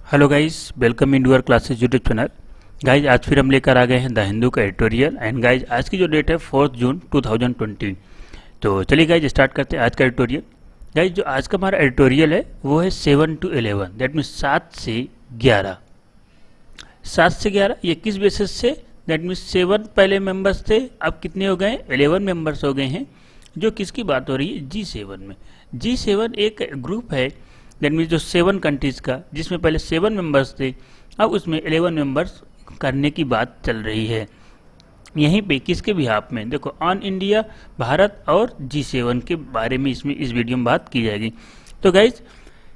Hello guys, welcome in your classes YouTube channel. Guys आज फिर हम लेकर आ गए हैं द हिंदू का एडिटोरियल। एंड गाइस आज की जो डेट है 4 जून 2020। तो चलिए गाइस स्टार्ट करते हैं आज का एडिटोरियल। गाइस जो आज का हमारा एडिटोरियल है वो है 7 to 11, दैट मीन्स 7 से 11। 7 से 11 ये किस बेसिस से? दैट मीन्स 7 पहले मेंबर्स थे, अब कितने हो गए? 11 मेंबर्स हो गए हैं। जो किसकी बात हो रही है? G7 में। G7 एक ग्रुप है, दैट मीन्स जो 7 कंट्रीज का, जिसमें पहले 7 मेंबर्स थे, अब उसमें 11 मेंबर्स करने की बात चल रही है। यहीं पे किसके बिहाफ में? देखो, ऑन इंडिया, भारत और G7 के बारे में इसमें इस वीडियो में बात की जाएगी। तो गाइज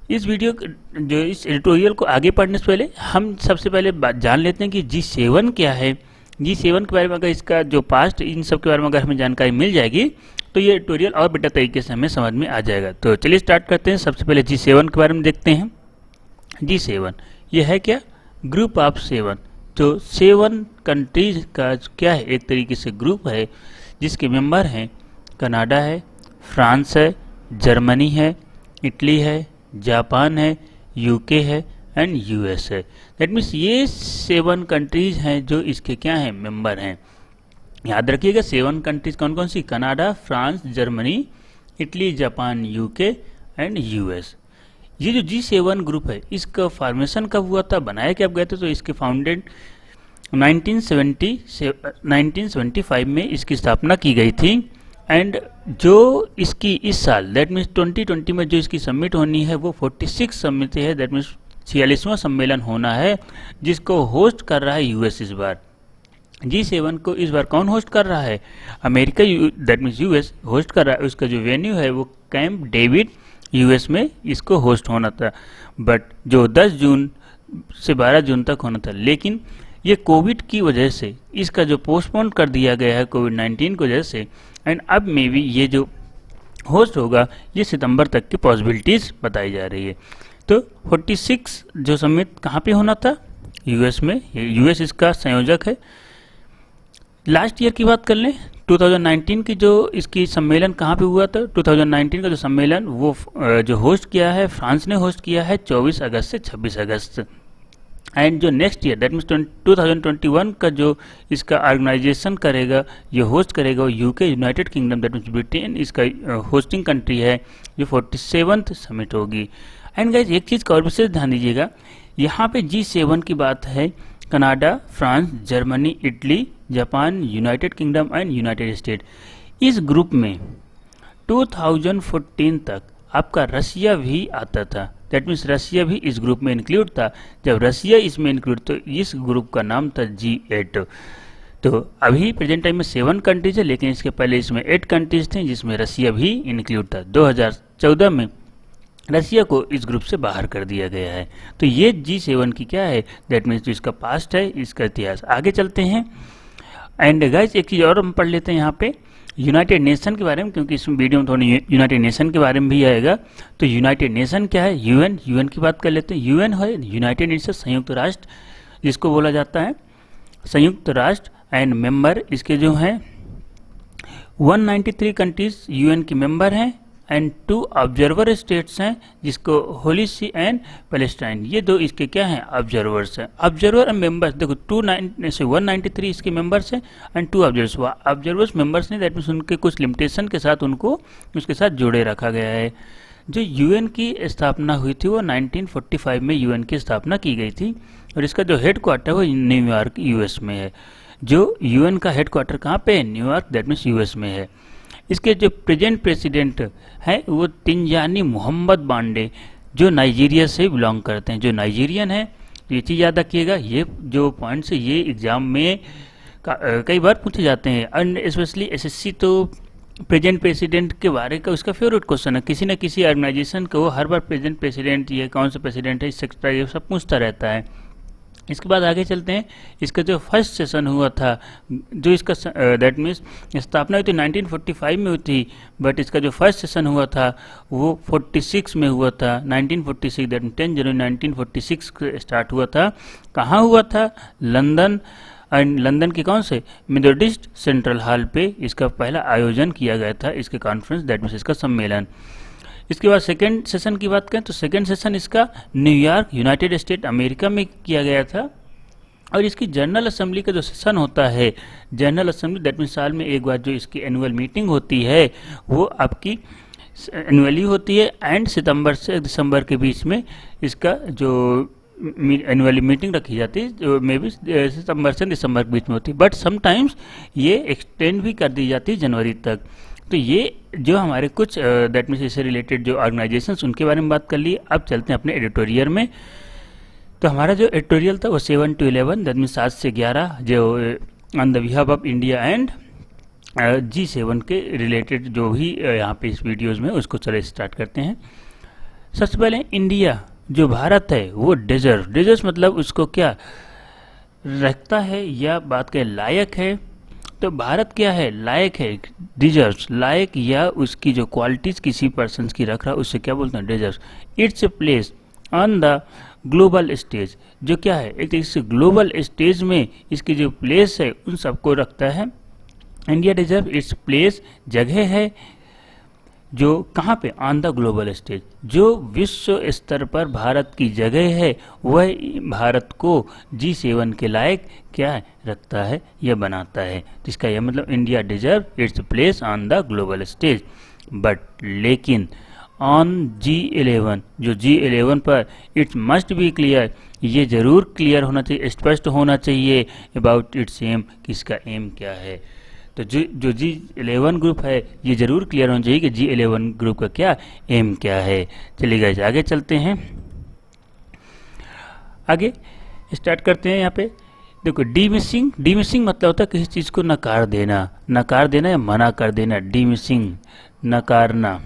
इस वीडियो जो इस एडिटोरियल को आगे पढ़ने से पहले हम सबसे पहले जान लेते हैं कि G7 क्या है। G7 के बारे में अगर इसका जो पास्ट इन सब के बारे में अगर हमें जानकारी मिल जाएगी तो ये ट्यूटोरियल और बेटर तरीके से हमें समझ में आ जाएगा। तो चलिए स्टार्ट करते हैं। सबसे पहले G7 के बारे में देखते हैं। G7 ये है क्या? Group of 7। जो 7 कंट्रीज का क्या है? एक तरीके से ग्रुप है जिसके मेंबर हैं कनाडा है, फ्रांस है, जर्मनी है, इटली है, जापान है, यूके है एंड यूएस है। दैट मीन्स ये 7 कंट्रीज हैं जो इसके क्या हैं? मेंबर हैं। याद रखिएगा 7 कंट्रीज कौन कौन सी? Canada, France, Germany, Italy, Japan, UK and US. ये जो G7 ग्रुप है इसका फॉर्मेशन कब हुआ था, बनाया कब गए थे? तो इसके फाउंडेड 1975 में इसकी स्थापना की गई थी। एंड जो इसकी इस साल दैट मीन्स 2020 में जो इसकी समिट होनी है वो 46 समिट है, दैट मीन्स 46वां सम्मेलन होना है, जिसको होस्ट कर रहा है यूएस। इस बार G7 को इस बार कौन होस्ट कर रहा है? America, that means US host कर रहा है। उसका जो वेन्यू है वो कैंप डेविड यूएस में इसको होस्ट होना था, बट जो 10 जून से 12 जून तक होना था, लेकिन ये कोविड की वजह से इसका जो पोस्टपोन कर दिया गया है कोविड-19 की वजह से। एंड अब मे बी ये जो होस्ट होगा ये सितंबर तक की पॉसिबिलिटीज़ बताई जा रही है। तो 46 जो समिट कहाँ पे होना था? यूएस में। यूएस इसका संयोजक है। लास्ट ईयर की बात कर लें, 2019 की जो इसकी सम्मेलन कहाँ पे हुआ था? 2019 का जो सम्मेलन वो जो होस्ट किया है फ्रांस ने होस्ट किया है 24 अगस्त से 26 अगस्त। एंड जो नेक्स्ट ईयर दैट मीन्स 2021 का जो इसका ऑर्गेनाइजेशन करेगा, ये होस्ट करेगा वो UK, United kingdom, that means Britain इसका होस्टिंग कंट्री है, जो 47th समिट होगी। एंड गाइज एक चीज़ का और विशेष ध्यान दीजिएगा, यहाँ पे G7 की बात है Canada, France, Germany, Italy, Japan, United kingdom and United state. इस ग्रुप में 2014 तक आपका रसिया भी आता था, दैट मीन्स रसिया भी इस ग्रुप में इंक्लूड था। जब रसिया इसमें इंक्लूड तो इस ग्रुप का नाम था G8। तो अभी प्रेजेंट टाइम में 7 कंट्रीज है, लेकिन इसके पहले इसमें 8 कंट्रीज थे जिसमें रसिया भी इंक्लूड था। 2014 में रसिया को इस ग्रुप से बाहर कर दिया गया है। तो ये G7 की क्या है? दैट मीन्स जो इसका पास्ट है, इसका इतिहास। आगे चलते हैं। एंड गाइज एक चीज़ और हम पढ़ लेते हैं यहाँ पे यूनाइटेड नेशन के बारे में, क्योंकि इस वीडियो में थोड़ी यूनाइटेड नेशन के बारे में भी आएगा। तो यूनाइटेड नेशन क्या है? यूएन की बात कर लेते हैं। यूएन है यूनाइटेड नेशन, संयुक्त राष्ट्र जिसको बोला जाता है, संयुक्त राष्ट्र। एंड मेंबर इसके जो हैं 193 कंट्रीज यूएन के मेंबर हैं एंड 2 ऑब्जर्वर स्टेट्स हैं, जिसको होली सी एंड पैलेस्टाइन, ये 2 इसके क्या हैं? ऑब्जर्वर्स हैं। ऑब्जर्वर एंड मेंबर्स देखो 193 इसके मेंबर्स हैं एंड 2 ऑब्जर्वर्स। ऑब्जर्वर्स मेंबर्स नहीं, दैट मीन्स उनके कुछ लिमिटेशन के साथ उनको उसके साथ जोड़े रखा गया है। जो यूएन की स्थापना हुई थी वो 1945 में यूएन की स्थापना की गई थी, और इसका जो हेड क्वार्टर वो न्यूयॉर्क यूएस में है। जो यूएन का हेड क्वार्टर कहाँ पे है? न्यूयॉर्क, दैट मीन्स यूएस में है। इसके जो प्रेजेंट प्रेसिडेंट हैं वो तिनजानी मोहम्मद बांडे, जो नाइजीरिया से बिलोंग करते हैं, जो नाइजीरियन है। तो ये चीज़ याद रखिएगा, ये जो पॉइंट्स है ये एग्जाम में कई बार पूछे जाते हैं, एंड स्पेशली एसएससी तो प्रेजेंट प्रेसिडेंट के बारे का उसका फेवरेट क्वेश्चन है। किसी न किसी ऑर्गेनाइजेशन को हर बार प्रेजेंट प्रेसिडेंट, ये कौन सा प्रेसिडेंट है, सेक्रेटरी, ये सब पूछता रहता है। इसके बाद आगे चलते हैं। इसका जो फर्स्ट सेशन हुआ था, जो इसका दैट मीन्स स्थापना हुई थी 1945 में हुई थी, बट इसका जो फर्स्ट सेशन हुआ था वो 46 में हुआ था, 1946, दैट मीन 10 जनवरी 1946 स्टार्ट हुआ था। कहाँ हुआ था? लंदन। एंड लंदन के कौन से? मेथोडिस्ट सेंट्रल हॉल पे इसका पहला आयोजन किया गया था, इसके कॉन्फ्रेंस, दैट मीन्स इसका सम्मेलन। इसके बाद सेकेंड सेशन की बात करें तो सेकेंड सेशन इसका न्यूयॉर्क यूनाइटेड स्टेट अमेरिका में किया गया था। और इसकी जनरल असेंबली का जो सेशन होता है, जनरल असेंबली दैट मीन्स साल में एक बार जो इसकी एनुअल मीटिंग होती है वो आपकी एनुअली होती है एंड सितंबर से दिसंबर के बीच में इसका जो एनुअली मीटिंग रखी जाती है जो मे बी सितंबर से दिसंबर के बीच में होती है, बट समटाइम्स ये एक्सटेंड भी कर दी जाती है जनवरी तक। तो ये जो हमारे कुछ दैट मीन्स इससे रिलेटेड जो ऑर्गेनाइजेशंस उनके बारे में बात कर ली। अब चलते हैं अपने एडिटोरियल में। तो हमारा जो एडिटोरियल था वो 7 to 11 दैट मीन्स 7 से 11 जो on the behalf of India and G7 के रिलेटेड जो भी यहाँ पे इस वीडियोज़ में उसको चले स्टार्ट करते हैं। सबसे पहले इंडिया जो भारत है वो डिजर्व मतलब उसको क्या रखता है या बात के लायक है। तो भारत क्या है, लायक है, डिजर्व्स, लायक या उसकी जो क्वालिटीज़ किसी पर्सन की रख रहा है उससे क्या बोलते हैं, deserves. It's a place on the global stage, जो क्या है एक इस ग्लोबल स्टेज में इसकी जो प्लेस है उन सबको रखता है। इंडिया डिजर्व इट्स प्लेस, जगह है जो कहाँ पे, ऑन द ग्लोबल स्टेज, जो विश्व स्तर पर भारत की जगह है वह भारत को G7 के लायक क्या है रखता है या बनाता है। तो इसका यह मतलब India deserve its place on the global stage. But लेकिन ऑन G11 जो G11 पर इट्स मस्ट बी क्लियर, ये जरूर क्लियर होना चाहिए, स्पष्ट होना चाहिए अबाउट इट्स एम, किसका एम क्या है। तो जो G11 ग्रुप है ये जरूर क्लियर होना चाहिए कि G11 ग्रुप का क्या एम क्या है। चलिए गाइस आगे चलते हैं, आगे स्टार्ट करते हैं। यहाँ पे देखो डिमिसिंग मतलब होता है किसी चीज़ को नकार देना या मना कर देना, डिमिसिंग नकारना।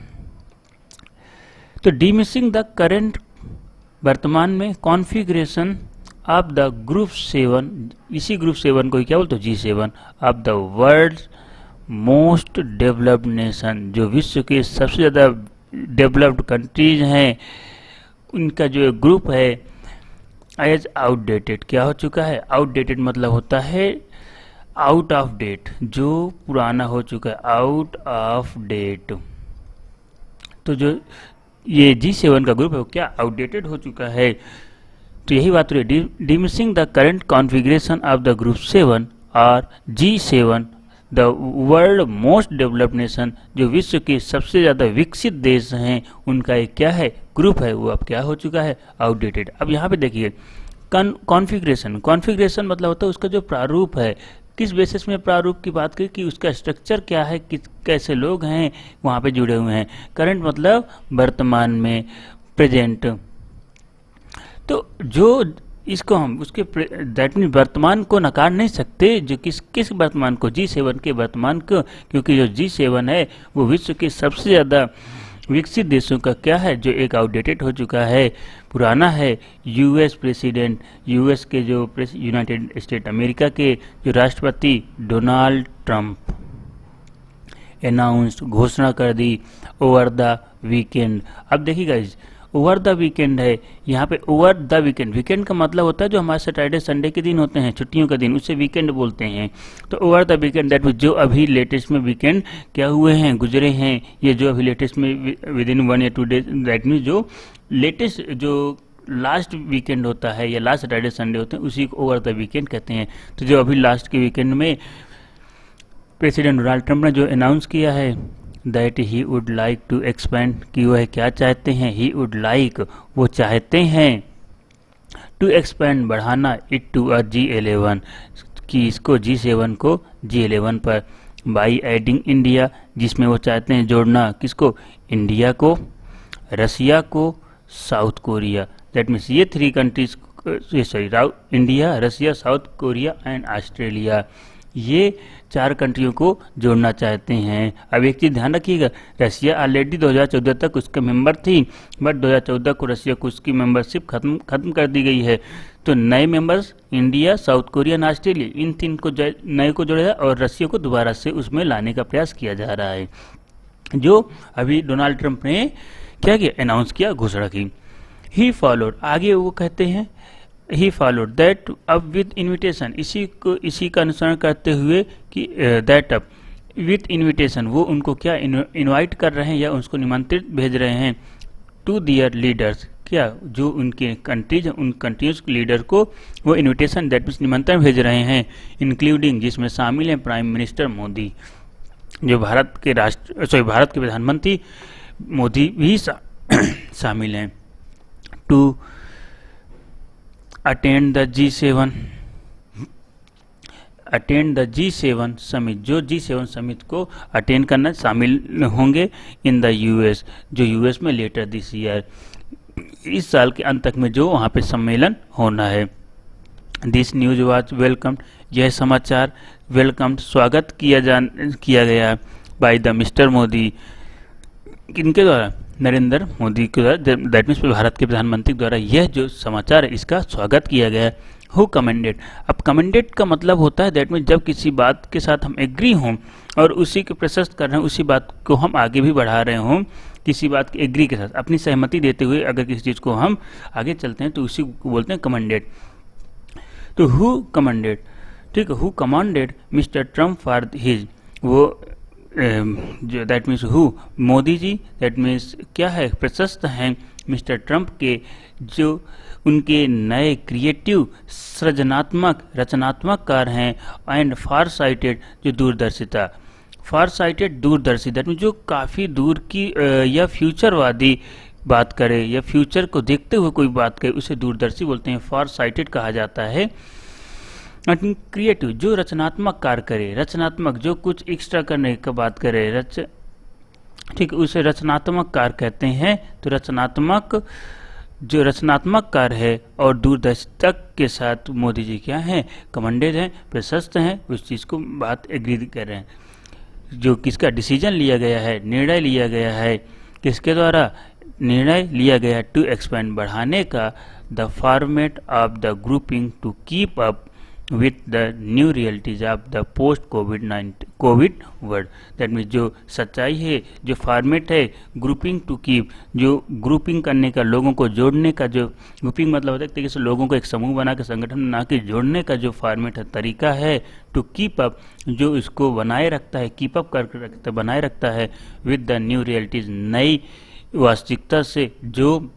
तो डिमिसिंग द करेंट वर्तमान में कॉन्फ़िगरेशन ऑफ द ग्रुप 7, इसी ग्रुप 7 को क्या बोलते हो, G7 of the world most developed nation, जो विश्व के सबसे ज़्यादा डेवलप्ड कंट्रीज हैं उनका जो ग्रुप है एज आउटडेटेड, क्या हो चुका है, आउटडेटेड मतलब होता है आउट ऑफ डेट, जो पुराना हो चुका है, आउट ऑफ डेट। तो जो ये G7 का ग्रुप है वो क्या आउटडेटेड हो चुका है। तो यही बात रही, dismissing the current configuration of the group 7 और G7 the world most developed nation, जो विश्व के सबसे ज़्यादा विकसित देश हैं उनका एक क्या है ग्रुप है वो अब क्या हो चुका है, आउटडेटेड। अब यहाँ पे देखिए कॉन्फ़िगरेशन मतलब होता है उसका जो प्रारूप है, किस बेसिस में प्रारूप की बात करें कि उसका स्ट्रक्चर क्या है, कैसे लोग हैं वहाँ पे जुड़े हुए हैं। करंट मतलब वर्तमान में, प्रेजेंट। तो जो इसको हम उसके दैट मीन वर्तमान को नकार नहीं सकते, जो किस वर्तमान को, G7 के वर्तमान को, क्योंकि जो G7 है वो विश्व के सबसे ज़्यादा विकसित देशों का क्या है जो एक आउटडेटेड हो चुका है, पुराना है। यूएस प्रेसिडेंट, यूएस के जो यूनाइटेड स्टेट अमेरिका के जो राष्ट्रपति डोनाल्ड ट्रंप अनाउंस्ड, घोषणा कर दी ओवर द वीकेंड। अब देखिएगा ओवर द वीकेंड है यहाँ पे, ओवर द वीकेंड का मतलब होता है जो हमारे सैटरडे संडे के दिन होते हैं, छुट्टियों का दिन, उससे वीकेंड बोलते हैं। तो over the weekend that mean जो अभी लेटेस्ट में वीकेंड क्या हुए हैं, गुजरे हैं, ये जो अभी लेटेस्ट में विद इन 1 या 2 डेज, दैट मीन जो लेटेस्ट जो लास्ट वीकेंड होता है या लास्ट सैटरडे संडे होते हैं उसी को ओवर द वीकेंड कहते हैं। तो जो अभी लास्ट के वीकेंड में प्रेसिडेंट डोनाल्ड ट्रंप ने जो अनाउंस किया है that he would like to expand, कि वह क्या चाहते हैं, ही वुड लाइक वो चाहते हैं, टू एक्सपेंड बढ़ाना, इट टू अ G11 कि इसको G7 को G11 पर, बाई एडिंग इंडिया जिसमें वो चाहते हैं जोड़ना किसको, इंडिया को, रसिया को, साउथ कोरिया, दैट मीन्स ये 3 countries, sorry India, Russia, South Korea and Australia, ये 4 कंट्रियों को जोड़ना चाहते हैं। अब एक चीज़ ध्यान रखिएगा, रसिया ऑलरेडी 2014 तक उसका मेंबर थी, बट 2014 को रसिया को उसकी मेंबरशिप खत्म कर दी गई है। तो नए मेंबर्स इंडिया, साउथ कोरिया और ऑस्ट्रेलिया, इन 3 को नए को जोड़ा है और रसिया को दोबारा से उसमें लाने का प्रयास किया जा रहा है, जो अभी डोनाल्ड ट्रंप ने क्या किया, अनाउंस किया, घोषणा की। ही फॉलोड, आगे वो कहते हैं ही फॉलोड दैट अब विद इन्विटेशन, इसी का अनुसरण करते हुए कि दैट अब विथ इनविटेशन, वो उनको क्या इनवाइट कर रहे हैं या उसको निमंत्रित भेज रहे हैं, टू दियर लीडर्स, क्या जो उनके कंट्रीज उन कंट्रीज के लीडर को वो इनविटेशन दैट मीन्स निमंत्रण भेज रहे हैं, इंक्लूडिंग जिसमें शामिल हैं प्राइम मिनिस्टर मोदी, जो भारत के प्रधानमंत्री मोदी भी शामिल हैं, to attend the G7 summit, जो G7 समिट को अटेंड करना शामिल होंगे इन द यूएस, जो यूएस में लेटर दिस ईयर, इस साल के अंत तक में जो वहाँ पे सम्मेलन होना है। दिस न्यूज वाज वेलकम्ड, यह समाचार वेलकम्ड स्वागत किया गया बाय द मिस्टर मोदी, किनके द्वारा, नरेंद्र मोदी के द्वारा, दैट मीन्स भारत के प्रधानमंत्री द्वारा यह जो समाचार है इसका स्वागत किया गया। हु कमेंडेड, अब कमेंडेड का मतलब होता है दैट मीन्स जब किसी बात के साथ हम एग्री हों और उसी के प्रशस्त कर रहे हैं, उसी बात को हम आगे भी बढ़ा रहे हों, किसी बात के एग्री के साथ अपनी सहमति देते हुए अगर किसी चीज़ को हम आगे चलते हैं तो उसी को बोलते हैं कमेंडेड। तो हु कमेंडेड, ठीक है, who commanded mister Trump for his, वो जो that means who Modi ji, that means क्या है, प्रशस्त हैं मिस्टर ट्रम्प के, जो उनके नए क्रिएटिव रचनात्मक कार्य हैं, एंड फार साइटेड, जो दूरदर्शिता, फार साइटेड दूरदर्शी, दैट मीन्स जो काफ़ी दूर की या फ्यूचरवादी बात करे या फ्यूचर को देखते हुए कोई बात करे उसे दूरदर्शी बोलते हैं, फार साइटेड कहा जाता है। क्रिएटिव, जो रचनात्मक कार्य करे, रचनात्मक जो कुछ एक्स्ट्रा करने का बात करे, ठीक, उसे रचनात्मक कार्य कहते हैं। तो रचनात्मक कार्य है और दूरदर्शिता के साथ मोदी जी क्या हैं, कमांडेड हैं, प्रशस्त हैं, उस चीज़ को बात एग्री कर रहे हैं। जो किसका डिसीजन लिया गया है, निर्णय लिया गया है, किसके द्वारा निर्णय लिया गया, टू एक्सपेंड, बढ़ाने का, the format of the grouping to keep up with the new realities of the post COVID world, that means जो सच्चाई है, जो फॉर्मेट है, ग्रुपिंग टू कीप, जो ग्रुपिंग करने का, लोगों को जोड़ने का, जो ग्रुपिंग मतलब होता है एक तरीके से लोगों को एक समूह बना के, संगठन बना के जोड़ने का जो फॉर्मेट है, तरीका है, टू कीप अप, जो इसको बनाए रखता है, कीप अप करके बनाए रखता है, विद द न्यू रियलिटीज, नई वास्तविकता से, जो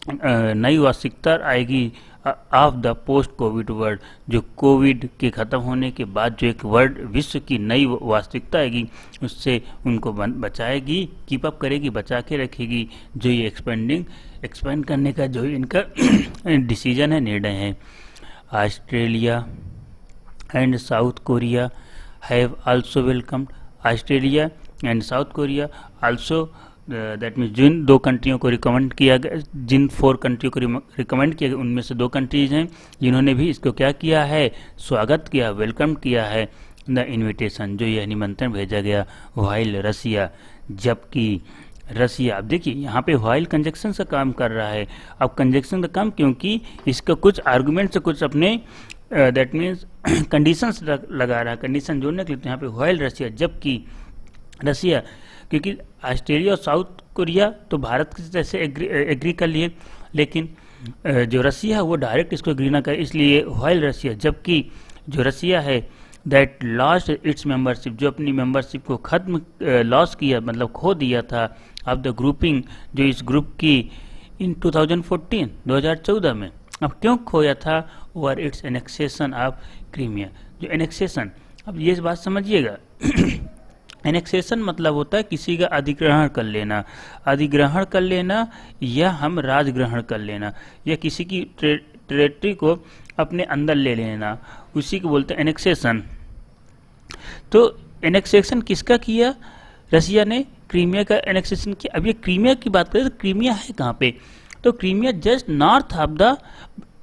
नई वास्तविकता आएगी of the post COVID world, जो कोविड के ख़त्म होने के बाद जो एक वर्ल्ड विश्व की नई वास्तविकता आएगी उससे उनको बचाएगी, कीप अप करेगी, बचा के रखेगी, जो ये एक्सपेंड करने का जो इनका डिसीजन है, निर्णय है। Australia and South Korea have also welcomed, Australia and South Korea also, that means जिन 2 कंट्रियों को रिकमेंड किया गया, जिन 4 कंट्रियों को रिकमेंड किया गया उनमें से 2 कंट्रीज हैं जिन्होंने भी इसको क्या किया है, स्वागत किया, वेलकम किया है, द इनविटेशन, जो यह निमंत्रण भेजा गया, व्हाइल रसिया, जबकि रसिया, अब देखिए यहाँ पे व्हाइल कंजक्शन से काम कर रहा है। अब कंजक्शन का काम क्योंकि इसका कुछ आर्गूमेंट से कुछ अपने दैट मीन्स कंडीशंस लगा रहा है, कंडीशन जोड़ने के लिए, तो यहाँ पे व्हाइल रसिया, जबकि रसिया, क्योंकि ऑस्ट्रेलिया और साउथ कोरिया तो भारत के जैसे एग्री कर लिए, लेकिन जो रसिया है वो डायरेक्ट इसको एग्री ना करे, इसलिए व्हाइल रसिया, जबकि जो रसिया है दैट लॉस्ट इट्स मेंबरशिप, जो अपनी मेंबरशिप को खत्म लॉस किया, मतलब खो दिया था, ऑफ द ग्रुपिंग, जो इस ग्रुप की, इन 2014 में। अब क्यों खोया था, over it's annexation of Crimea, जो एनेक्सेशन, अब ये बात समझिएगा एनेक्सेशन मतलब होता है किसी का अधिग्रहण कर लेना, या हम राजग्रहण कर लेना, या किसी की टेरिटरी को अपने अंदर ले लेना, उसी को बोलते हैं एनेक्सेशन। तो एनेक्सेशन किसका किया, रसिया ने क्रीमिया का एनेक्सेशन किया। अब ये क्रीमिया की बात करें तो क्रीमिया है कहाँ पे, तो Crimea just north of the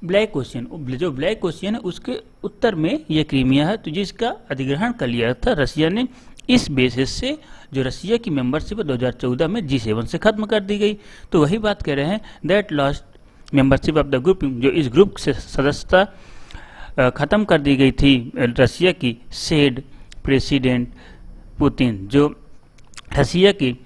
black ocean, जो ब्लैक ओशियन है उसके उत्तर में ये क्रीमिया है, तो जिसका अधिग्रहण कर लिया था रसिया ने। इस बेसिस से जो रसिया की मेंबरशिप 2014 में G7 से खत्म कर दी गई। तो वही बात कह रहे हैं that lost membership of the group, जो इस ग्रुप से सदस्यता खत्म कर दी गई थी रसिया की, सेड प्रेसिडेंट पुतिन, जो रसिया की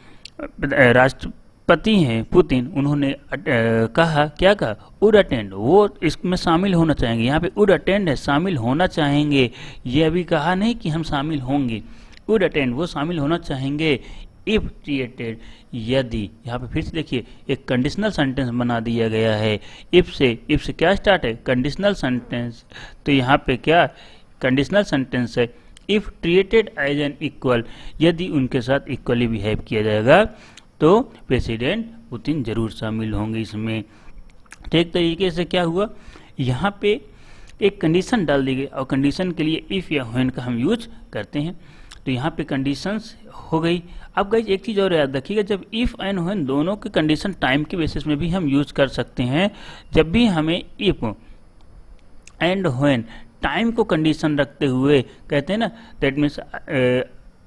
राष्ट्रपति हैं पुतिन, उन्होंने कहा, क्या कहा, वुड अटेंड, वो इसमें शामिल होना चाहेंगे। यहाँ पे वुड अटेंड है, शामिल होना चाहेंगे, ये अभी कहा नहीं कि हम शामिल होंगे, वुड अटेंड वो शामिल होना चाहेंगे, इफ क्रिएटेड यदि, यहाँ पे फिर से देखिए एक कंडीशनल सेंटेंस बना दिया गया है। इफ से क्या स्टार्ट है, कंडीशनल सेंटेंस, तो यहाँ पे क्या कंडीशनल सेंटेंस है, if treated as an equal, यदि उनके साथ इक्वली बिहेव किया जाएगा तो प्रेसिडेंट पुतिन जरूर शामिल होंगे इसमें। तो एक तरीके से क्या हुआ, यहाँ पे एक कंडीशन डाल दी गई और कंडीशन के लिए इफ़ या व्हेन का हम यूज करते हैं, तो यहाँ पे कंडीशंस हो गई। अब गाइस एक चीज़ और याद रखिएगा, जब इफ़ एंड व्हेन दोनों के कंडीशन टाइम के बेसिस में भी हम यूज कर सकते हैं। जब भी हमें इफ़ एंड व्हेन टाइम को कंडीशन रखते हुए कहते हैं ना, that means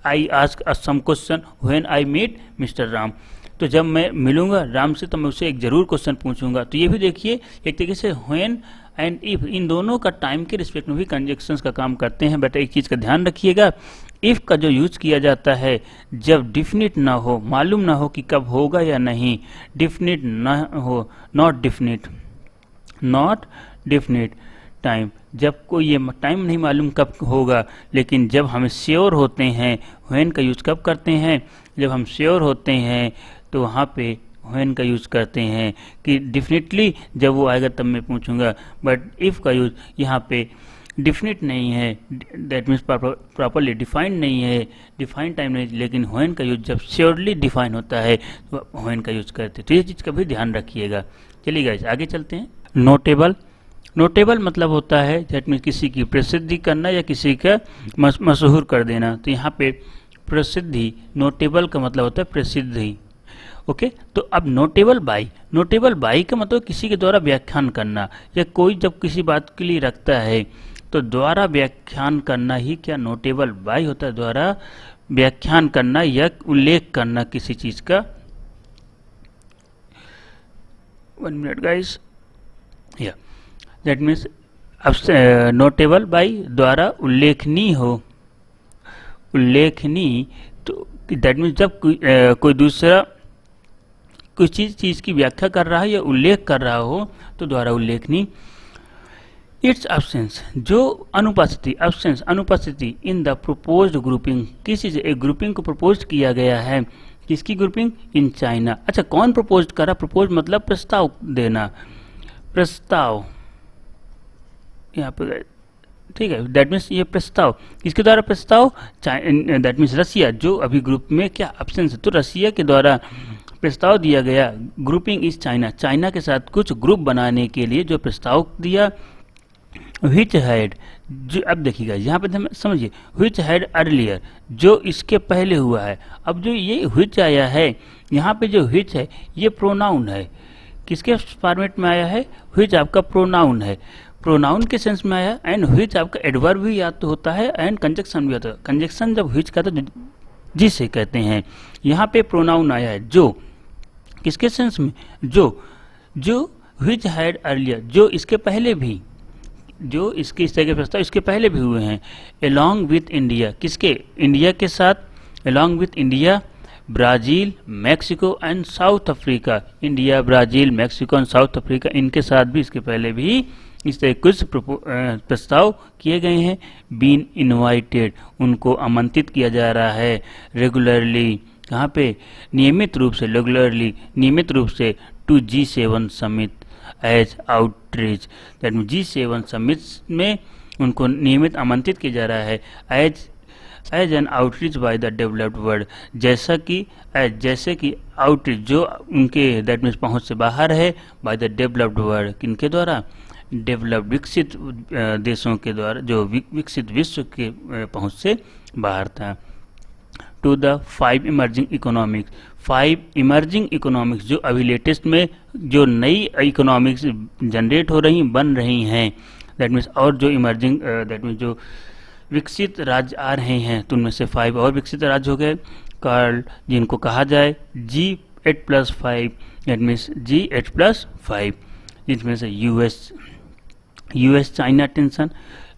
I ask some question when I meet mister Ram, तो जब मैं मिलूंगा राम से तो मैं उससे एक जरूर क्वेश्चन पूछूंगा। तो ये भी देखिए एक तरीके से व्हेन एंड इफ इन दोनों का टाइम के रिस्पेक्ट में भी कंजक्शंस का काम करते हैं। बेटा एक चीज़ का ध्यान रखिएगा, इफ़ का जो यूज किया जाता है जब डिफिनिट ना हो, मालूम ना हो कि कब होगा या नहीं, डिफिनिट ना हो, नॉट डिफिनिट टाइम, जब कोई ये टाइम नहीं मालूम कब होगा, लेकिन जब हम श्योर होते हैं, व्हेन का यूज कब करते हैं, जब हम श्योर होते हैं तो वहाँ पे व्हेन का यूज करते हैं कि डेफिनेटली जब वो आएगा तब मैं पूछूंगा। बट इफ़ का यूज यहाँ पे डिफिनिट नहीं है, दैट मीन्स प्रॉपरली डिफाइंड नहीं है, डिफाइंड टाइम नहीं, लेकिन व्हेन का यूज जब श्योरली डिफाइन होता है तो व्हेन का यूज करते हैं। तो ये चीज़ का भी ध्यान रखिएगा। चलिए गाइस आगे चलते हैं। नोटेबल मतलब होता है दैट मीन्स किसी की प्रसिद्धि करना या किसी का मशहूर कर देना। तो यहाँ पे प्रसिद्धि, नोटेबल का मतलब होता है प्रसिद्धि। ओके तो अब नोटेबल बाई का मतलब किसी के द्वारा व्याख्यान करना, या कोई जब किसी बात के लिए रखता है तो द्वारा व्याख्यान करना ही क्या नोटेबल बाई होता है, द्वारा व्याख्यान करना या उल्लेख करना किसी चीज का। 1 मिनट गाइस, या दैट मीन्स अब नोटेबल बाई द्वारा उल्लेखनीय हो, उल्लेखनीय, तो दैट मीन्स जब कोई दूसरा किसी चीज की व्याख्या कर रहा है या उल्लेख कर रहा हो तो द्वारा उल्लेखनीय। इट्स एब्सेंस, जो अनुपस्थिति इन द प्रोपोज्ड ग्रुपिंग, किसी से एक ग्रुपिंग को प्रपोज किया गया है, किसकी ग्रुपिंग, इन चाइना। अच्छा कौन प्रपोज करा, प्रपोज मतलब प्रस्ताव देना, प्रस्ताव यहाँ पे ठीक है, दैट मीन्स ये प्रस्ताव किसके द्वारा, प्रस्ताव दैट मीन्स रसिया, जो अभी ग्रुप में क्या एब्सेंस है, तो रसिया के द्वारा प्रस्ताव दिया गया। ग्रुपिंग इज चाइना के साथ कुछ ग्रुप बनाने के लिए जो प्रस्ताव दिया। व्हिच हैड, जो अब देखिएगा यहाँ पे समझिए, व्हिच हैड अर्लियर, जो इसके पहले हुआ है। अब जो ये व्हिच आया है यहाँ पे, जो व्हिच है ये प्रोनाउन है, किसके फॉर्मेट में आया है, व्हिच आपका प्रोनाउन है, प्रोनाउन के सेंस में आया। एंड व्हिच आपका एडवर्ब भी याद तो होता है एंड कंजक्शन भी होता है। कंजक्शन जब व्हिच का तो जिसे कहते हैं, यहाँ पे प्रोनाउन आया है जो, किसके सेंस में, जो व्हिच हैड अर्लियर, जो इसके पहले भी, जो इसके इस तरह के प्रस्ताव इसके पहले भी हुए हैं। अलोंग विथ इंडिया, किसके, इंडिया के साथ, along with India, Brazil, Mexico and south Africa, India, Brazil, Mexico and south Africa, इनके साथ भी इसके पहले भी इस तरह कुछ प्रस्ताव किए गए हैं। बीन इनवाइटेड, उनको आमंत्रित किया जा रहा है। रेगुलरली, कहाँ पे, नियमित रूप से, रेगुलरली नियमित रूप से, to G7 summit as outreach, that mean G7 summit में उनको नियमित आमंत्रित किया जा रहा है। As an outreach by the developed world, जैसे कि आउटरीच जो उनके दैट मीन्स पहुँच से बाहर है, बाय द डेवलप्ड वर्ल्ड, किनके द्वारा, डेवलप्ड विकसित देशों के द्वारा, जो विकसित विश्व के पहुँच से बाहर था। To the 5 emerging economics, 5 emerging economics, जो अभी लेटेस्ट में जो नई इकोनॉमिक्स जनरेट हो रही, बन रही हैं, दैट मीन्स, और जो इमर्जिंग दैट मीन्स जो विकसित राज्य आ रहे हैं, तो उनमें से 5 और विकसित राज्य हो गए। कार्ल, जिनको कहा जाए G8+5, दैट मीन्स G8+5, जिसमें से यूएस चाइना टेंशन,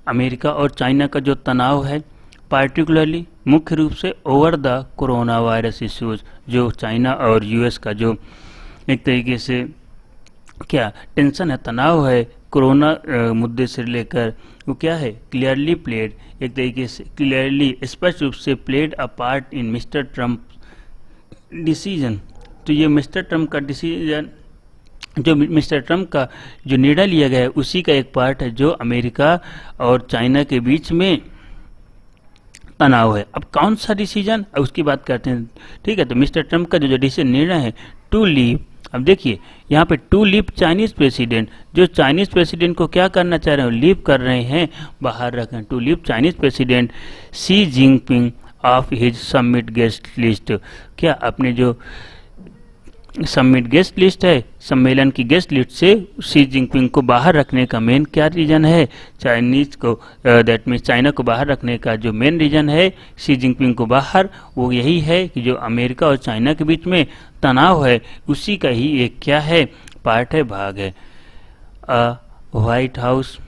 अमेरिका और चाइना का जो तनाव है, पार्टिकुलरली मुख्य रूप से over the corona virus issues, जो चाइना और यूएस का जो एक तरीके से क्या टेंशन है, तनाव है कोरोना मुद्दे से लेकर, वो क्या है क्लियरली प्लेड, एक तरीके से क्लियरली स्पष्ट रूप से played a part in mister Trump decision. तो ये मिस्टर ट्रम्प का डिसीजन, जो मिस्टर ट्रम्प का जो निर्णय लिया गया है उसी का एक पार्ट है जो अमेरिका और चाइना के बीच में तनाव है। अब कौन सा डिसीजन, अब उसकी बात करते हैं। ठीक है, तो मिस्टर ट्रम्प का जो डिसीजन निर्णय है टू लीव, अब देखिए यहाँ पे टू लीव चाइनीज प्रेसिडेंट, जो चाइनीज प्रेसिडेंट को क्या करना चाह रहे हैं, लीव कर रहे हैं, बाहर रखें, to leave Chinese president Xi Jinping of his summit guest list. क्या अपने जो समिट गेस्ट लिस्ट है, सम्मेलन की गेस्ट लिस्ट से शी जिनपिंग को बाहर रखने का मेन क्या रीजन है, चाइनीज को दैट मीन्स चाइना को बाहर रखने का जो मेन रीजन है शी जिनपिंग को बाहर, वो यही है कि जो अमेरिका और चाइना के बीच में तनाव है उसी का ही एक क्या है, पार्ट है, भाग है। व्हाइट हाउस,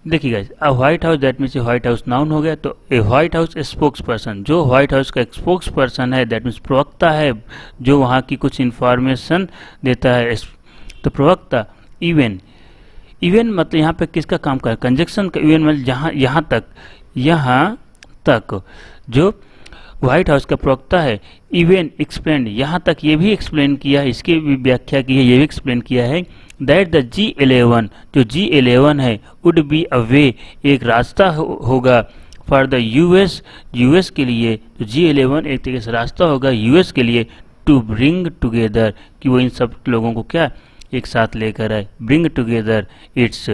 देखिए guys, a white house that means white house noun हो गया, तो a white house spokes person, जो व्हाइट हाउस का स्पोक्स पर्सन है दैट मीन्स प्रवक्ता है, जो वहाँ की कुछ इंफॉर्मेशन देता है, तो प्रवक्ता। इवन, इवन मतलब यहाँ पे किसका काम कर, कंजक्शन का, इवन मतलब यहाँ तक जो व्हाइट हाउस का प्रवक्ता है, इवन एक्सप्लेन, यहाँ तक ये भी एक्सप्लेन किया है, इसकी भी व्याख्या की है, ये भी एक्सप्लेन किया है दैट द G11, जो G11 है वुड बी अ वे, एक रास्ता होगा फॉर द यूएस के लिए, तो G11 एक तरीके से रास्ता होगा यूएस के लिए टू ब्रिंग टुगेदर, कि वो इन सब लोगों को क्या एक साथ लेकर आए, bring together its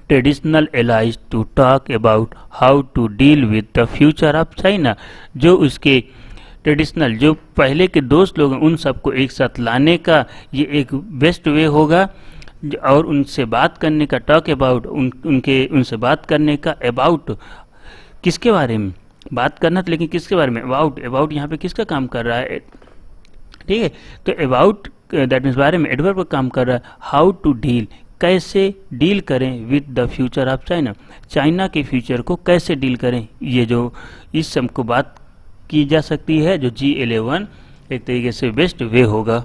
traditional allies to talk about how to deal with the future of China, जो उसके ट्रेडिशनल जो पहले के दोस्त लोग हैं उन सबको एक साथ लाने का ये एक बेस्ट वे होगा, और उनसे बात करने का, टॉक अबाउट उनसे बात करने का, अबाउट किसके बारे में बात करना, तो लेकिन किसके बारे में, अबाउट यहाँ पे किसका काम कर रहा है, ठीक है, तो अबाउट दैट मीन्स बारे में, एडवर्ब का काम कर रहा है, हाउ टू डील, कैसे डील करें with the future of China, China के फ्यूचर को कैसे डील करें, ये जो इस सब को बात की जा सकती है, जो G11 एक तरीके से बेस्ट वे होगा।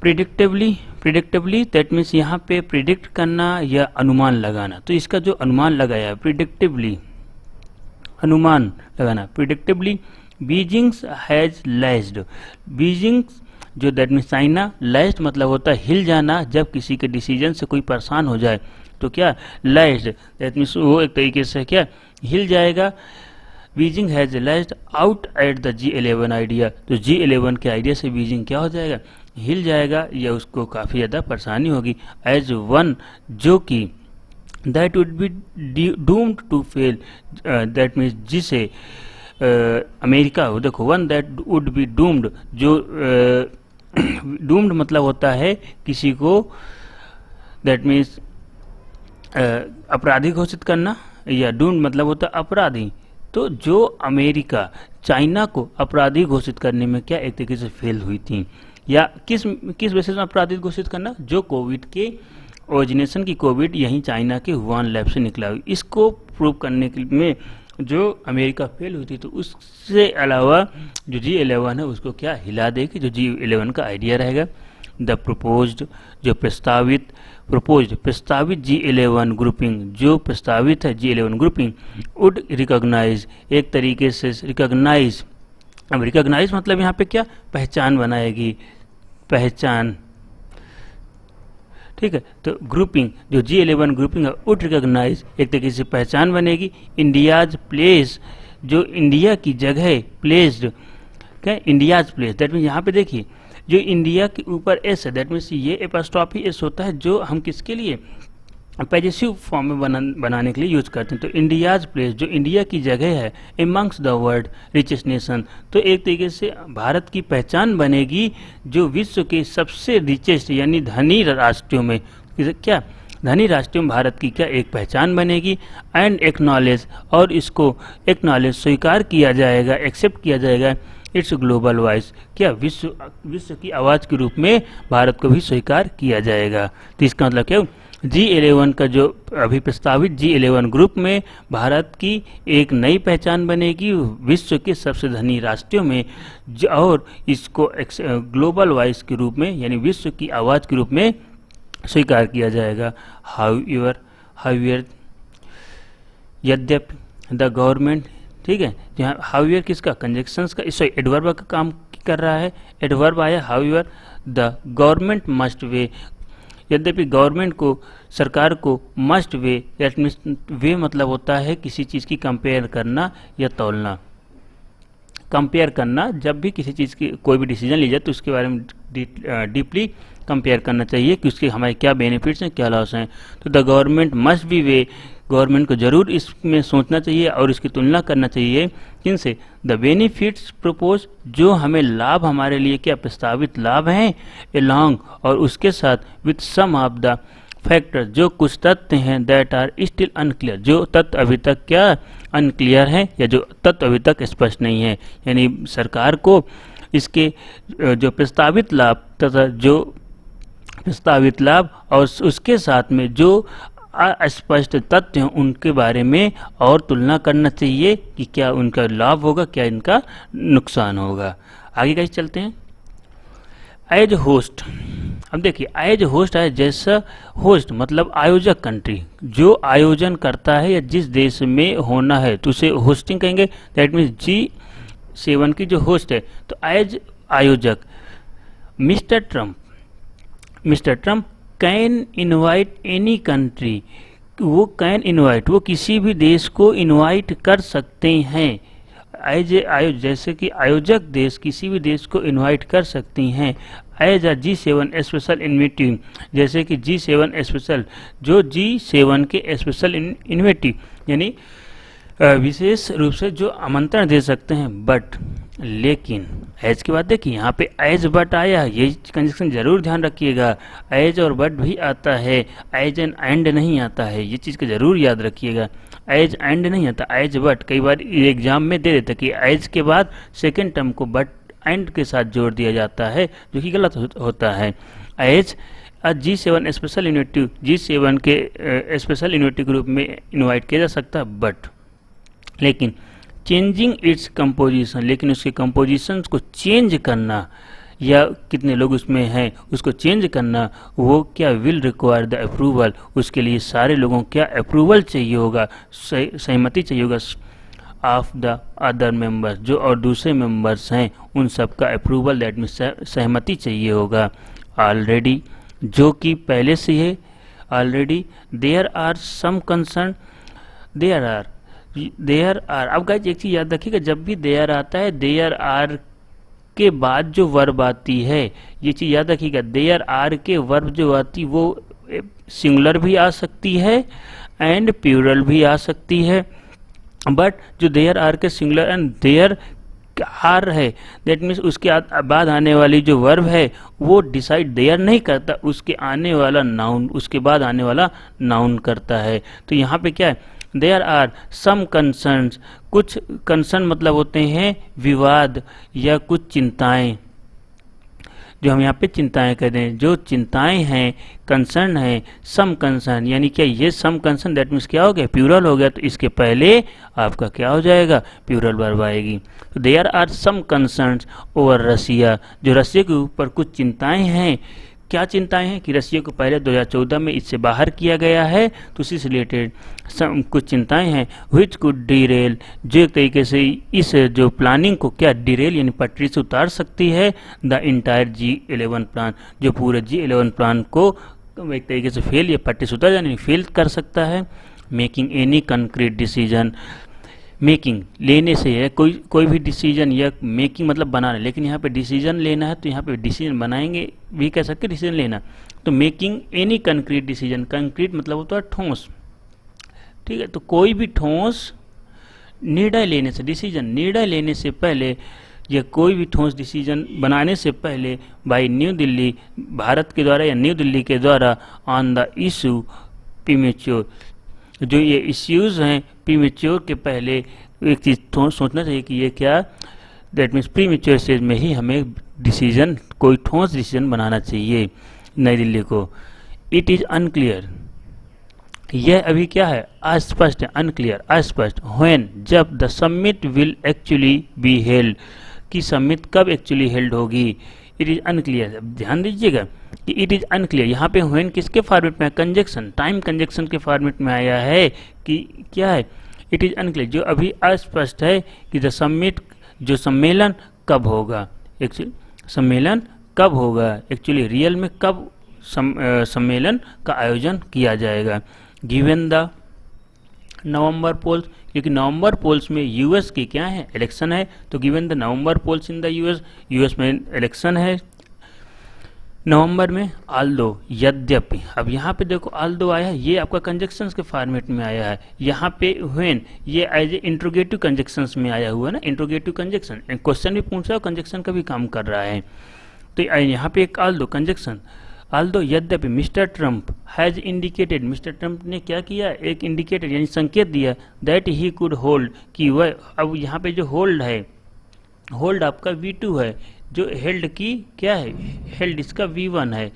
प्रिडिक्टिवली दैट मीन्स यहाँ पे प्रिडिक्ट करना या अनुमान लगाना, तो इसका जो अनुमान लगाया है प्रिडिक्टिवली, अनुमान लगाना, प्रिडिक्टिवली बीजिंग हैज लैस्ड, बीजिंग जो दैट मीन्स चाइना, लैस्ड मतलब होता है हिल जाना, जब किसी के डिसीजन से कोई परेशान हो जाए तो क्या लैस्ड, दैट मीन्स वो एक तरीके से क्या हिल जाएगा। Beijing has lashed out at the G11 idea, तो G11 के आइडिया से बीजिंग क्या हो जाएगा, हिल जाएगा, या उसको काफ़ी ज़्यादा परेशानी होगी। एज वन, जो कि that would be doomed to fail, that means जिसे अमेरिका हो, देखो one that would be doomed, जो डूम्ड मतलब होता है किसी को दैट मीन्स अपराधी घोषित करना, या डूम्ड मतलब होता है अपराधी, तो जो अमेरिका चाइना को अपराधी घोषित करने में क्या एक तरीके से फेल हुई थी, या किस बेसिस में अपराधी घोषित करना, जो कोविड के ओरिजिनेशन की कोविड यहीं चाइना के वुहान लैब से निकला हुई, इसको प्रूव करने के में जो अमेरिका फेल हुई थी, तो उससे अलावा जो G11 है उसको क्या हिला देगी, जो G11 का आइडिया रहेगा। द प्रपोज्ड, जो प्रस्तावित G11 ग्रुपिंग, जो प्रस्तावित है G11 ग्रुपिंग वुड रिकॉग्नाइज, एक तरीके से रिकॉग्नाइज, अब रिकॉग्नाइज मतलब यहाँ पे क्या पहचान बनाएगी, पहचान, ठीक है, तो ग्रुपिंग जो G11 ग्रुपिंग है वुड रिकॉग्नाइज, एक तरीके से पहचान बनेगी। इंडियाज प्लेस, जो इंडिया की जगह, प्लेस्ड क्या इंडियाज प्लेस, दैट मीन्स यहाँ पे देखिए जो इंडिया के ऊपर एस है, दैट मीन्स ये एपॉस्ट्रॉफी एस होता है, जो हम किसके लिए पॉजेसिव फॉर्म में बनाने के लिए यूज करते हैं। तो इंडियाज प्लेस, जो इंडिया की जगह है, amongst the world richest nation, तो एक तरीके से भारत की पहचान बनेगी जो विश्व के सबसे रिचेस्ट यानी धनी राष्ट्रों में, क्या धनी राष्ट्रों में भारत की क्या एक पहचान बनेगी। एंड एक्नॉलेज, और इसको एक्नॉलेज स्वीकार किया जाएगा, एक्सेप्ट किया जाएगा, इट्स ग्लोबल वॉइस, क्या विश्व की आवाज़ के रूप में भारत को भी स्वीकार किया जाएगा। तो इसका मतलब क्या, G11 का जो अभी प्रस्तावित G11 ग्रुप में भारत की एक नई पहचान बनेगी विश्व के सबसे धनी राष्ट्रों में, और इसको ग्लोबल वॉइस के रूप में यानी विश्व की आवाज़ के रूप में स्वीकार किया जाएगा। हाउएवर यद्यपि द गवर्नमेंट, ठीक है, यहाँ हाउएवर किसका, कंजक्शंस का, सॉरी एडवर्ब का काम कर रहा है, एडवर्ब आया हाउएवर, द गवर्नमेंट मस्ट वे, यद्यपि गवर्नमेंट को, सरकार को मस्ट वे, दैट मीन्स वे मतलब होता है किसी चीज़ की कंपेयर करना या तौलना, कंपेयर करना, जब भी किसी चीज़ की कोई भी डिसीजन ली जाए तो उसके बारे में डीपली कंपेयर करना चाहिए कि उसके हमारे क्या बेनिफिट्स हैं, क्या लॉस हैं। तो the government must be way, government को ज़रूर इसमें सोचना चाहिए और इसकी तुलना करना चाहिए किनसे, द बेनिफिट्स प्रपोज, जो हमें लाभ हमारे लिए क्या प्रस्तावित लाभ हैं, एलॉन्ग और उसके साथ, with some of the factor, जो कुछ तथ्य हैं, दैट आर स्टिल अनक्लियर, जो तथ्य अभी तक क्या अनक्लियर हैं या जो तथ्य अभी तक स्पष्ट नहीं है। यानी सरकार को इसके जो प्रस्तावित लाभ तथा जो प्रस्तावित लाभ और उसके साथ में जो अस्पष्ट तथ्य हैं उनके बारे में और तुलना करना चाहिए कि क्या उनका लाभ होगा, क्या इनका नुकसान होगा। आगे कैसे चलते हैं। एज होस्ट, अब देखिए एज होस्ट है, जैसा होस्ट मतलब आयोजक कंट्री, जो आयोजन करता है या जिस देश में होना है तो उसे होस्टिंग कहेंगे। दैट मीन्स G7 की जो होस्ट है, तो एज आयोजक mister Trump can invite any country, वो कैन इनवाइट, वो किसी भी देश को इनवाइट कर सकते हैं। एज जैसे कि आयोजक देश किसी भी देश को इनवाइट कर सकती हैं। एज अ G7 स्पेशल इन्विटी, जैसे कि G7 स्पेशल, जो G7 के स्पेशल इन्विटी यानी विशेष रूप से जो आमंत्रण दे सकते हैं। बट लेकिन एज के बाद देखिए यहाँ पे एज बट आया, ये कंजक्शन जरूर ध्यान रखिएगा, एज और बट भी आता है, एज एंड नहीं आता है, ये चीज़ को जरूर याद रखिएगा। एज एंड नहीं आता, एज बट, कई बार एग्जाम में दे देता कि एज के बाद सेकेंड टर्म को बट एंड के साथ जोड़ दिया जाता है, जो कि गलत होता है। As G7 special unity, G7 के स्पेशल यूनिटी ग्रुप में इनवाइट किया जा सकता है। बट लेकिन चेंजिंग इट्स कंपोजिशन, लेकिन उसके कंपोजिशन को चेंज करना या कितने लोग उसमें हैं उसको चेंज करना, वो क्या विल रिक्वायर द अप्रूवल, उसके लिए सारे लोगों क्या अप्रूवल चाहिए होगा, सहमति चाहिए होगा ऑफ द अदर मेंबर्स, जो और दूसरे मेंबर्स हैं उन सब का अप्रूवल, दैट मीन्स सहमति चाहिए होगा। ऑलरेडी, जो कि पहले से है, already there are some concern, there are. अब गाइस एक चीज़ याद रखिएगा, जब भी देयर आता है, देयर आर के बाद जो वर्ब आती है, ये चीज़ याद रखिएगा, देयर आर के वर्ब जो आती वो सिंगुलर भी आ सकती है एंड प्लूरल भी आ सकती है। बट जो देयर आर के सिंगुलर एंड देयर आर है, दैट मीन्स उसके बाद आने वाली जो वर्ब है वो डिसाइड देयर नहीं करता, उसके आने वाला नाउन, उसके बाद आने वाला नाउन करता है। तो यहाँ पे क्या है, देयर आर सम कंसर्न्स, कुछ कंसर्न मतलब होते हैं विवाद या कुछ चिंताएं, जो हम यहाँ पे चिंताएं कह दें, जो चिंताएं हैं, कंसर्न है, सम कंसर्न, यानी क्या ये सम कंसर्न, दैट मीन्स क्या हो गया, प्लूरल हो गया, तो इसके पहले आपका क्या हो जाएगा, प्लूरल वर्ब आएगी। तो there are some concerns over Russia, जो रसिया के ऊपर कुछ चिंताएं हैं। क्या चिंताएं हैं कि रसिया को पहले 2014 में इससे बाहर किया गया है, तो उसी से रिलेटेड कुछ चिंताएं हैं। विच कुड डिरेल, जो एक तरीके से इस जो प्लानिंग को क्या डिरेल यानी पटरी से उतार सकती है, द इंटायर G11 प्लान, जो पूरे G11 प्लान को एक तरीके से फेल या पटरी से उतार यानी फेल कर सकता है। Making any concrete decision, making लेने से है, कोई भी डिसीजन, या मेकिंग मतलब बनाना, लेकिन यहाँ पे डिसीजन लेना है तो यहाँ पे डिसीजन बनाएंगे भी कह सकते, डिसीजन लेना। तो making any concrete decision, concrete मतलब होता है ठोस, ठीक है, तो कोई भी ठोस निर्णय लेने से, डिसीजन निर्णय लेने से पहले या कोई भी ठोस डिसीजन बनाने से पहले बाई न्यू दिल्ली, भारत के द्वारा या न्यू दिल्ली के द्वारा, ऑन द इशू प्रीमेच्योर, जो ये इश्यूज़ हैं प्रीमेच्योर के पहले एक चीज़ सोचना चाहिए कि ये क्या, दैट मीन्स प्रीमेच्योर स्टेज में ही हमें डिसीजन, कोई ठोस डिसीजन बनाना चाहिए नई दिल्ली को। इट इज़ अनक्लियर, यह अभी क्या है, अस्पष्ट है, अनक्लियर, अस्पष्ट। व्हेन, जब, the summit will actually be held, कि समिट कब एक्चुअली हेल्ड होगी, इट इज अनक्लियर। ध्यान दीजिएगा कि इट इज अनक्लियर, यहाँ पे व्हेन किसके फॉर्मेट में है, कंजक्शन, टाइम कंजक्शन के फॉर्मेट में आया है कि क्या है, इट इज अनक्लियर, जो अभी अस्पष्ट है कि द समिट, जो सम्मेलन कब होगा, एक्चुअली सम्मेलन कब होगा, एक्चुअली रियल में कब सम्मेलन का आयोजन किया जाएगा। गिवन द नवंबर पोल्स, क्योंकि नवंबर पोल्स में यूएस की क्या है, इलेक्शन है, तो given the November polls in the US में इलेक्शन है नवंबर में। आल्दो, यद्यपि, अब यहाँ पे देखो आल्दो आया है, ये आपका कंजक्शंस के फॉर्मेट में आया है, यहाँ पे व्हेन ये एज ए इंट्रोगेटिव कंजक्शंस में आया हुआ है ना, इंट्रोगेटिव कंजक्शन, क्वेश्चन भी पूछ रहा है, कंजक्शन का भी काम कर रहा है, तो यहाँ पे एक आल्दो कंजक्शन। आल्दो, यद्यपि, mister Trump has indicated, mister Trump ने क्या किया, एक इंडिकेटेड यानी संकेत दिया, दैट ही कुड होल्ड, कि वह, अब यहाँ पे जो होल्ड है, होल्ड आपका V2 है, जो हेल्ड की क्या है, हेल्ड इसका V1 है,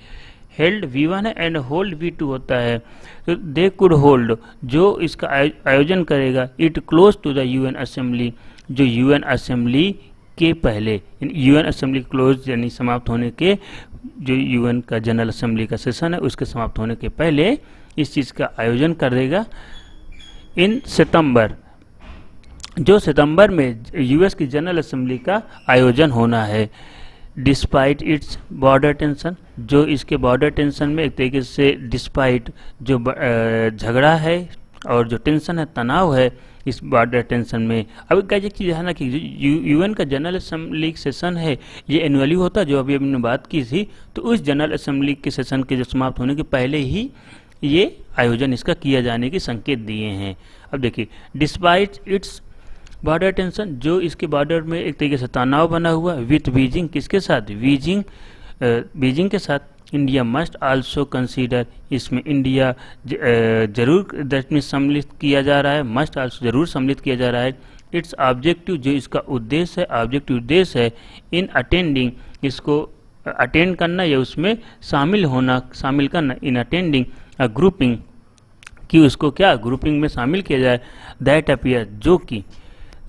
हेल्ड V1 है एंड होल्ड V2 होता है, तो दे कुड होल्ड, जो इसका आयोजन करेगा, it close to the UN assembly, जो यूएन असेंबली के पहले, यूएन असेंबली क्लोज यानी समाप्त होने के, जो यूएन का जनरल असेंबली का सेशन है उसके समाप्त होने के पहले इस चीज़ का आयोजन कर देगा। इन सितंबर, जो सितंबर में यूएस की जनरल असेंबली का आयोजन होना है। डिस्पाइट इट्स बॉर्डर टेंशन, जो इसके बॉर्डर टेंशन में एक तरीके से डिस्पाइट जो झगड़ा है और जो टेंशन है, तनाव है इस बॉर्डर टेंशन में। अब क्या एक चीज़ है ना कि यूएन का जनरल असेंबली सेशन है, ये एनुअली होता है, जो अभी हमने बात की थी, तो उस जनरल असेंबली के सेशन के जो समाप्त होने के पहले ही ये आयोजन इसका किया जाने के संकेत दिए हैं। अब देखिए, डिस्पाइट इट्स बॉर्डर टेंशन, जो इसके बॉर्डर में एक तरीके से तनाव बना हुआ विथ बीजिंग, किसके साथ, बीजिंग के साथ। इंडिया मस्ट आल्सो कंसीडर, इसमें इंडिया जरूर में सम्मिलित किया जा रहा है, मस्ट आल्सो जरूर सम्मिलित किया जा रहा है। इट्स ऑब्जेक्टिव, जो इसका उद्देश्य है, ऑब्जेक्टिव उद्देश्य है, इन अटेंडिंग, इसको अटेंड करना या उसमें शामिल करना, इन अटेंडिंग अ ग्रुपिंग, कि उसको क्या ग्रुपिंग में शामिल किया जाए। दैट अपीयर, जो कि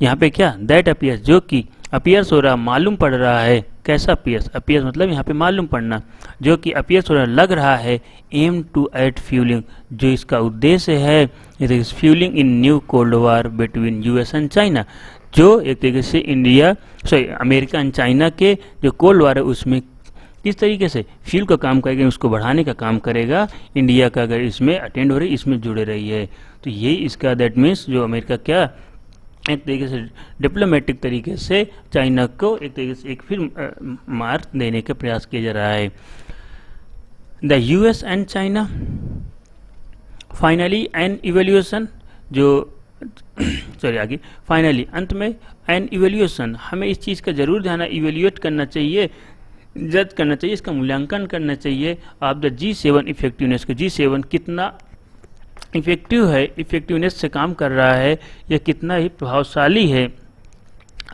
यहाँ पे क्या, दैट अपीयर्स, जो कि अपीयर्स हो रहा, मालूम पड़ रहा है, कैसा अपीयर्स, अपीयर्स मतलब यहाँ पे मालूम पड़ना, जो कि अपीयर्स हो रहा, लग रहा है, एम टू एट फ्यूलिंग, जो इसका उद्देश्य है, it is fuelling in new cold war between US and China, जो एक तरीके से अमेरिका एंड चाइना के जो कोल्ड वार है उसमें किस तरीके से फ्यूल का काम करेगा, उसको बढ़ाने का काम करेगा इंडिया का, अगर इसमें अटेंड हो रही, इसमें जुड़े रही है, तो ये इसका दैट मीन्स जो अमेरिका क्या एक तरीके से डिप्लोमेटिक तरीके से चाइना को एक तरीके से एक फिर मार देने का प्रयास किया जा रहा है। The US and China finally an evaluation, जो सॉरी आगे, फाइनली अंत में एन इवेल्यूएशन, हमें इस चीज़ का जरूर ध्यान इवेल्यूएट करना चाहिए, जज करना चाहिए, इसका मूल्यांकन करना चाहिए आप द G7 इफेक्टिवनेस का, G7 कितना इफेक्टिव है, इफेक्टिवनेस से काम कर रहा है, यह कितना ही प्रभावशाली है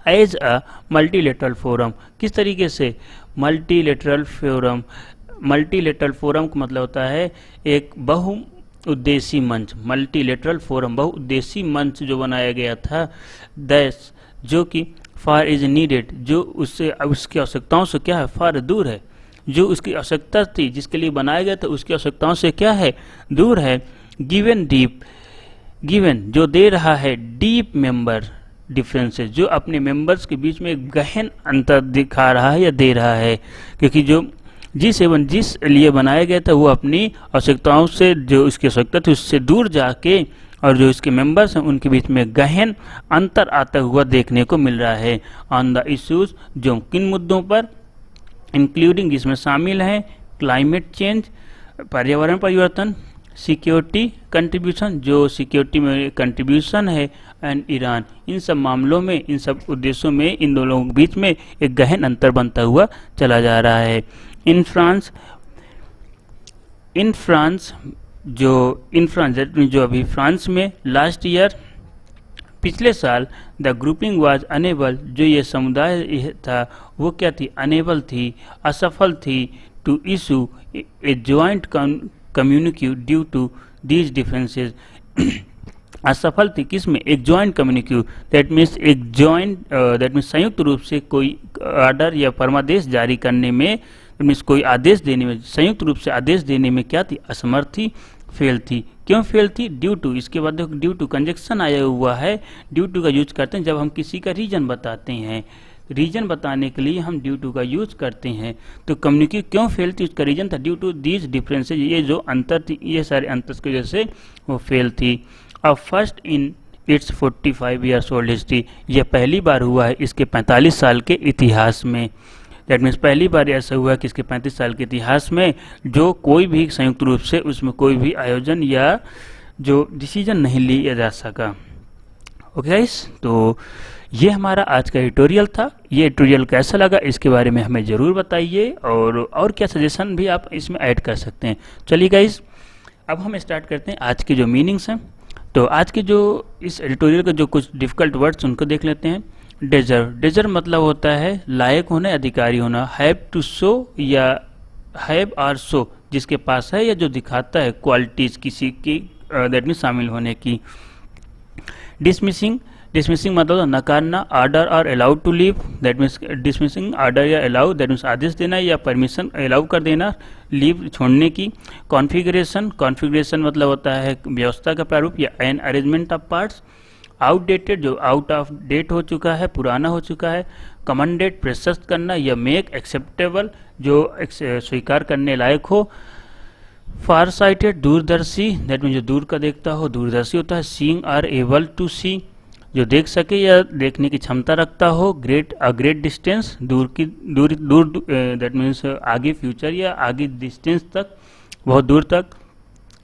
एज अ मल्टीलेटरल फोरम, किस तरीके से मल्टीलेटरल फोरम, मल्टीलेटरल फोरम का मतलब होता है एक बहुउद्देशीय मंच, मल्टीलेटरल फोरम बहुउद्देशीय मंच जो बनाया गया था, दैस जो कि फार इज नीडेड, जो उससे उसकी आवश्यकताओं से क्या है, फार दूर है, जो उसकी आवश्यकता थी जिसके लिए बनाया गया था उसकी आवश्यकताओं से क्या है, दूर है। गिवन डीप, गिवन जो दे रहा है, डीप मेंबर डिफरेंसेस, जो अपने मेंबर्स के बीच में एक गहन अंतर दिखा रहा है या दे रहा है, क्योंकि जो G7 जिस लिए बनाया गया था वो अपनी आवश्यकताओं से, जो उसकी आवश्यकता थी उससे दूर जाके, और जो इसके मेंबर्स हैं उनके बीच में गहन अंतर आता हुआ देखने को मिल रहा है। ऑन द इश्यूज, जो किन मुद्दों पर, इंक्लूडिंग जिसमें शामिल हैं क्लाइमेट चेंज, पर्यावरण परिवर्तन, सिक्योरिटी कंट्रीब्यूशन, जो सिक्योरिटी में कंट्रीब्यूशन है, एंड ईरान, इन सब मामलों में, इन सब उद्देश्यों में इन दोनों के बीच में एक गहन अंतर बनता हुआ चला जा रहा है। इन फ्रांस जो अभी फ्रांस में लास्ट ईयर, पिछले साल, द ग्रुपिंग वाज अनेबल, जो ये समुदाय था वो क्या थी, अनेबल थी, असफल थी, to issue a joint communique due to these differences. असफल थी किसमें? एक जॉइंट कम्युनिक्यू, दैट मीन्स संयुक्त रूप से कोई ऑर्डर या फरमादेश जारी करने में, मीन्स कोई आदेश देने में, संयुक्त रूप से आदेश देने में क्या थी? असमर्थ थी, फेल थी। क्यों फेल थी? ड्यू टू, इसके बाद ड्यू टू कंजक्शन आया हुआ है, ड्यू टू का यूज करते हैं जब हम किसी का रीजन बताते हैं, रीजन बताने के लिए हम ड्यू टू का यूज करते हैं। तो कम्युनिटी क्यों फेल थी? उसका रीजन था ड्यू टू दीज डिफरेंसेज, ये जो अंतर थी, ये सारे अंतर की वजह से वो फेल थी। अब first in its 45 years old history, यह पहली बार हुआ है इसके 45 साल के इतिहास में। दैट मीन्स पहली बार ऐसा हुआ है कि इसके 35 साल के इतिहास में जो कोई भी संयुक्त रूप से उसमें कोई भी आयोजन या जो डिसीजन नहीं लिया जा सका। ओके गाइस, तो ये हमारा आज का ट्यूटोरियल था। ये ट्यूटोरियल कैसा लगा इसके बारे में हमें ज़रूर बताइए, और क्या सजेशन भी आप इसमें ऐड कर सकते हैं। चलिए गाइस, अब हम स्टार्ट करते हैं आज के जो मीनिंग्स हैं। तो आज के जो इस एडिटोरियल के जो कुछ डिफ़िकल्ट वर्ड्स उनको देख लेते हैं। डेजर्व मतलब होता है लायक होना, अधिकारी होना। हैव टू शो या हैव आर शो, जिसके पास है या जो दिखाता है क्वालिटीज़ किसी की, दैट मीन्स शामिल होने की। डिसमिसिंग मतलब नकारना। ऑर्डर और allowed to leave, that means dismissing order या अलाउ, दैट मीन्स आदेश देना या परमिशन अलाउ कर देना लीव छोड़ने की। कॉन्फ़िगरेशन मतलब होता है व्यवस्था का प्रारूप या an arrangement of parts. Outdated जो आउट ऑफ डेट हो चुका है, पुराना हो चुका है। कमेंडेड प्रशस्त करना या मेक एक्सेप्टेबल जो स्वीकार करने लायक हो। फार साइटेड दूरदर्शी, दैट मीन जो दूर का देखता हो, दूरदर्शी होता है। सीइंग आर एबल टू सी जो देख सके या देखने की क्षमता रखता हो। ग्रेट डिस्टेंस दूर, दैट मीन्स आगे फ्यूचर या आगे डिस्टेंस तक, बहुत दूर तक।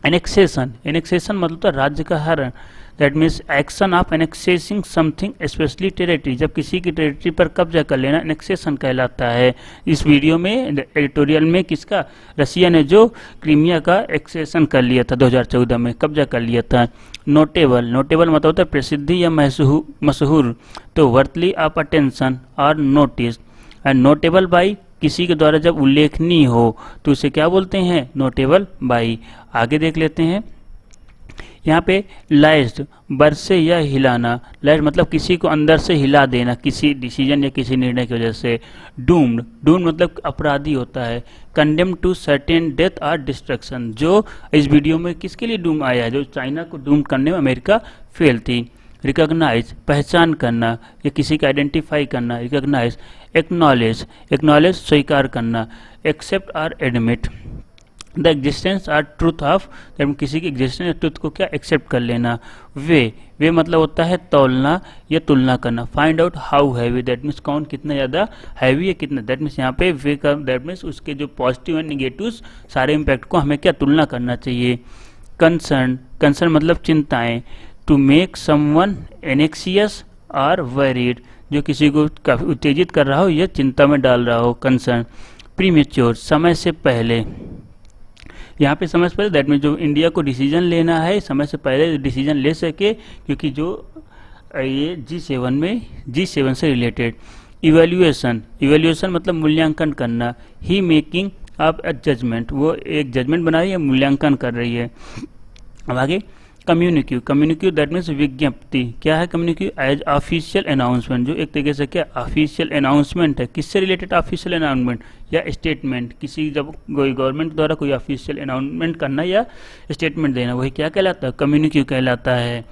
एनेक्सेशन मतलब राज्य का हरण, that means action of annexing something specially territory, जब किसी की टेरिटरी पर कब्जा कर लेना एनेक्सेशन कहलाता है। इस वीडियो में एडिटोरियल में किसका? रसिया ने जो क्रीमिया का एक्सेशन कर लिया था 2014 में, कब्जा कर लिया था। नोटेबल मतलब होता है प्रसिद्धि या मशहूर। तो वर्थली ऑफ अटेंशन और नोटिस। एंड नोटेबल बाई, किसी के द्वारा जब उल्लेखनीय हो तो उसे क्या बोलते हैं? Notable by. आगे देख लेते हैं यहाँ पे लाइज्ड, बरसे या हिलाना। लाइज्ड मतलब किसी को अंदर से हिला देना किसी डिसीजन या किसी निर्णय की वजह से। डूम्ड मतलब अपराधी होता है। कंडेम टू सर्टेन डेथ और डिस्ट्रक्शन, जो इस वीडियो में किसके लिए डूम आया है? जो चाइना को डूम करने में अमेरिका फेल थी। रिकॉग्नाइज पहचान करना या किसी का आइडेंटिफाई करना, रिकॉग्नाइज। एक्नॉलेज स्वीकार करना। एक्सेप्ट और एडमिट द एग्जिस्टेंस और ट्रूथ ऑफ, जब किसी की एग्जिस्टेंस या ट्रूथ को क्या एक्सेप्ट कर लेना। वे मतलब होता है तौलना या तुलना करना। Find out how heavy, that means कौन कितना ज़्यादा हैवी है कितना, दैट मीन्स यहाँ पे वे का दैट मीन्स उसके जो पॉजिटिव एंड निगेटिव सारे इम्पैक्ट को हमें क्या तुलना करना चाहिए। कंसर्न मतलब चिंताएं। टू मेक समवन एनेक्सियस और वरीड, जो किसी को काफ़ी उत्तेजित कर रहा हो या चिंता में डाल रहा हो, कंसर्न। प्रीमेच्योर समय से पहले, यहाँ पे समय से पहले दैट मीन जो इंडिया को डिसीजन लेना है समय से पहले डिसीजन ले सके, क्योंकि जो ये G7 से रिलेटेड। इवेल्युएशन मतलब मूल्यांकन करना। ही मेकिंग ऑफ अ जजमेंट, वो एक जजमेंट बना रही है, मूल्यांकन कर रही है। अब आगे कम्युनिक्यू दैट मीन्स विज्ञप्ति। क्या है कम्युनिक्यू? एज ऑफिशियल अनाउंसमेंट, जो एक तरीके से क्या ऑफिशियल अनाउंसमेंट है। किससे रिलेटेड? ऑफिशियल अनाउंसमेंट या स्टेटमेंट, किसी जब कोई गवर्नमेंट द्वारा कोई ऑफिशियल अनाउंसमेंट करना या स्टेटमेंट देना, वही क्या कहलाता है? कम्युनिक्यू कहलाता है।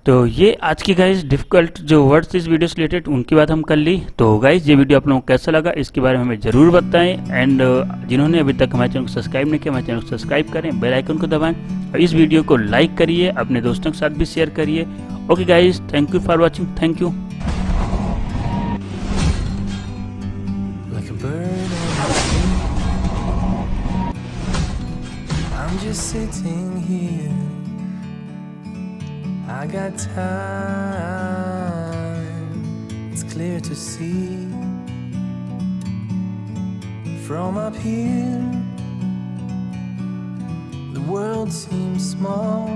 तो ये आज की गाइज डिफ़िकल्ट जो वर्ड्स इस वीडियो से रिलेटेड उनकी बात हम कर ली। तो गाइज ये वीडियो आप लोगों को कैसा लगा इसके बारे में हमें ज़रूर बताएं। एंड जिन्होंने अभी तक हमारे चैनल को सब्सक्राइब नहीं किया, हमारे चैनल को सब्सक्राइब करें, बेल आइकन को दबाएं और इस वीडियो को लाइक करिए, अपने दोस्तों के साथ भी शेयर करिए। Okay guys, thank you for watching, thank you. I got time, it's clear to see. From up here, the world seems small.